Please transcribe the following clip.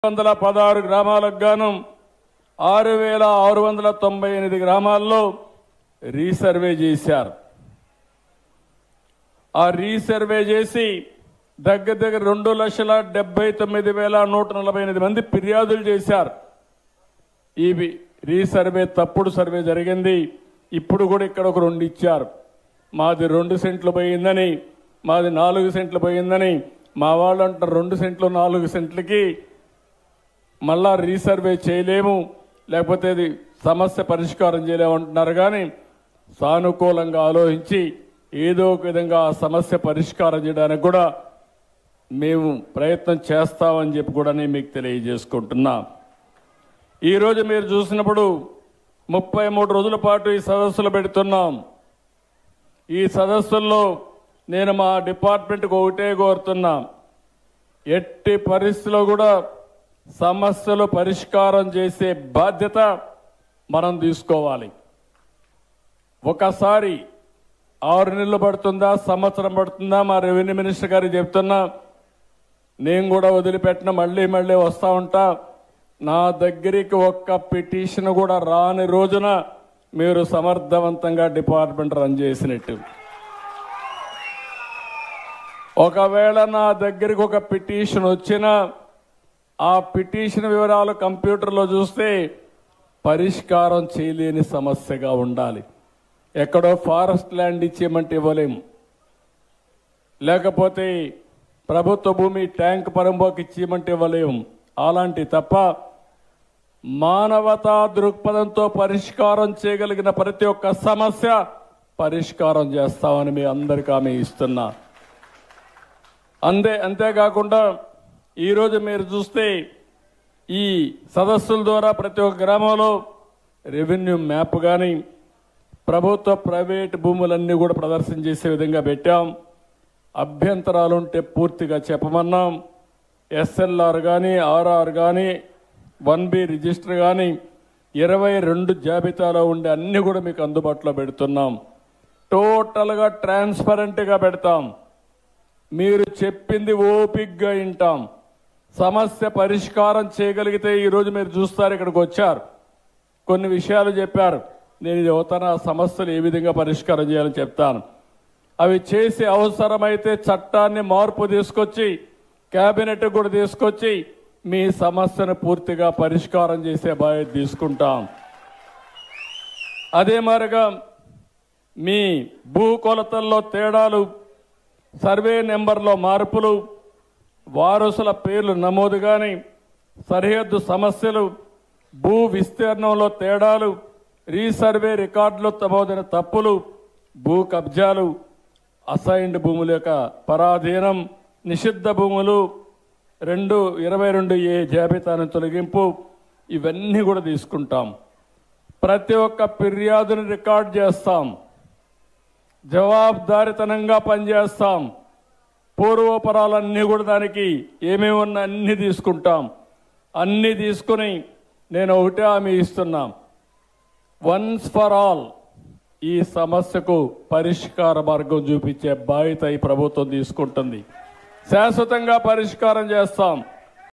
116 గ్రామాలకు గాను 6698 గ్రామాల్లో రీసర్వే చేశారు. ఆ రీసర్వే చేసి దగ్గర 2,79,148 మంది ఫిర్యాదులు చేశారు. ఈ రీసర్వే తప్పుడు సర్వే జరిగింది. ఇప్పుడు కూడా ఇక్కడ ఒక 2 ఇచ్చారు. మాది 2 సెంట్లు పోయిందని, మాది 4 సెంట్లు పోయిందని. మా వాళ్ళు అంటారు 2 సెంట్లు 4 సెంట్లకి మళ్ళా రీసర్వే చేయలేము, లేకపోతే అది సమస్య పరిష్కారం చేయలేము అంటున్నారు. కానీ సానుకూలంగా ఆలోచించి ఏదో ఒక విధంగా ఆ సమస్య పరిష్కారం చేయడానికి కూడా మేము ప్రయత్నం చేస్తామని చెప్పి కూడా నేను మీకు తెలియజేసుకుంటున్నా. ఈరోజు మీరు చూసినప్పుడు 33 రోజుల పాటు ఈ సదస్సులు పెడుతున్నాం. ఈ సదస్సుల్లో నేను మా డిపార్ట్మెంట్కి ఒకటే కోరుతున్నా, ఎట్టి పరిస్థితిలో కూడా సమస్యలు పరిష్కారం చేసే బాధ్యత మనం తీసుకోవాలి. ఒకసారి 6 నెలలు పడుతుందా, సంవత్సరం పడుతుందా, మా రెవెన్యూ మినిస్టర్ గారికి చెప్తున్నా, నేను కూడా వదిలిపెట్టిన మళ్ళీ వస్తూ ఉంటా. నా దగ్గరికి ఒక్క పిటిషన్ కూడా రాని రోజున మీరు సమర్థవంతంగా డిపార్ట్మెంట్ రన్ చేసినట్టు. ఒకవేళ నా దగ్గరికి ఒక పిటిషన్ వచ్చినా ఆ పిటిషన్ వివరాలు కంప్యూటర్లో చూస్తే పరిష్కారం చేయలేని సమస్యగా ఉండాలి. ఎక్కడో ఫారెస్ట్ ల్యాండ్ ఇచ్చేయమంటే ఇవ్వలేము, లేకపోతే ప్రభుత్వ భూమి ట్యాంక్ పరంబోకి ఇచ్చేయమంటే ఇవ్వలేము. అలాంటి తప్ప మానవతా దృక్పథంతో పరిష్కారం చేయగలిగిన ప్రతి ఒక్క సమస్య పరిష్కారం చేస్తామని మీ అందరికీ హామీ ఇస్తున్నా. అంతేకాకుండా ఈరోజు మీరు చూస్తే ఈ సదస్సుల ద్వారా ప్రతి ఒక్క గ్రామంలో రెవెన్యూ మ్యాప్ కానీ ప్రభుత్వ ప్రైవేట్ భూములన్నీ కూడా ప్రదర్శన చేసే విధంగా పెట్టాం. అభ్యంతరాలుంటే పూర్తిగా చెప్పమన్నాం. ఎస్ఎల్ఆర్ కానీ, ఆర్ఆర్ కానీ, 1B రిజిస్టర్ కానీ 22 జాబితాలో ఉండే అన్ని కూడా మీకు అందుబాటులో పెడుతున్నాం. టోటల్గా ట్రాన్స్పరెంట్గా పెడతాం. మీరు చెప్పింది ఓపిక్గా వింటాం. సమస్య పరిష్కారం చేయగలిగితే ఈరోజు మీరు చూస్తారు, ఇక్కడికి వచ్చారు, కొన్ని విషయాలు చెప్పారు. నేను ఇది అవుతాను, ఆ సమస్యలు ఏ విధంగా పరిష్కారం చేయాలని చెప్తాను. అవి చేసి అవసరమైతే చట్టాన్ని మార్పు తీసుకొచ్చి కేబినెట్ కూడా తీసుకొచ్చి మీ సమస్యను పూర్తిగా పరిష్కారం చేసే బాధ్యత తీసుకుంటాం. అదే మాదిరిగా మీ భూ కొలతల్లో తేడాలు, సర్వే నెంబర్లో మార్పులు, వారసుల పేర్లు నమోదు కానీ, సరిహద్దు సమస్యలు, భూ విస్తీర్ణంలో తేడాలు, రీసర్వే రికార్డులో నమోదైన తప్పులు, భూ కబ్జాలు, అసైన్డ్ భూముల యొక్క పరాధీనం, నిషిద్ధ భూములు 22A జాబితాను తొలగింపు, ఇవన్నీ కూడా తీసుకుంటాం. ప్రతి ఒక్క ఫిర్యాదుని రికార్డ్ చేస్తాం. జవాబుదారితనంగా పనిచేస్తాం. పూర్వపరాలన్నీ కూడా దానికి ఏమేమి ఉన్నా అన్నీ తీసుకుంటాం. అన్నీ తీసుకుని నేను ఒకటే హామీ ఇస్తున్నా, వన్స్ ఫర్ ఆల్ ఈ సమస్యకు పరిష్కార మార్గం చూపించే బాధ్యత ఈ ప్రభుత్వం తీసుకుంటుంది. శాశ్వతంగా పరిష్కారం చేస్తాం.